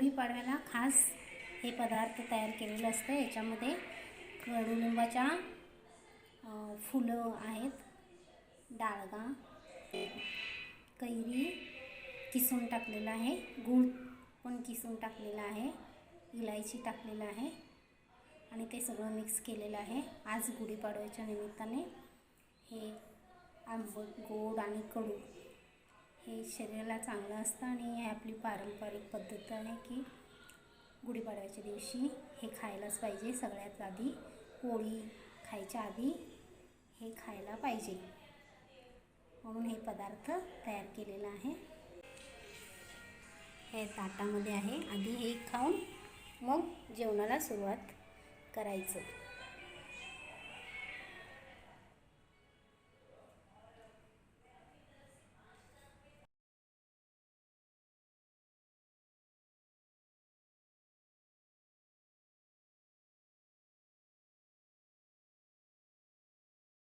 गुढीपाडव्याला खास हे पदार्थ तयार केलेलं असतं। याच्यामध्ये कडुलिंबाच्या फुलं आहेत, डाळगा, कैरी किसून टाकलेला आहे, गूळ पण किसून टाकलेला आहे, इलायची टाकलेला आहे आणि ते सगळं मिक्स केलेलं आहे। आज गुढीपाडव्याच्या निमित्ताने हे आंबट, गोड आणि कडू हे शरीराला चांगलं असतं आणि हे आपली पारंपरिक पद्धत आहे की गुढीपाडव्याच्या दिवशी हे खायलाच पाहिजे। सगळ्यात आधी पोळी खायच्या आधी हे खायला पाहिजे, म्हणून हे पदार्थ तयार केलेला आहे। हे ताटामध्ये आहे, आधी हे खाऊन मग जेवणाला सुरुवात करायचं।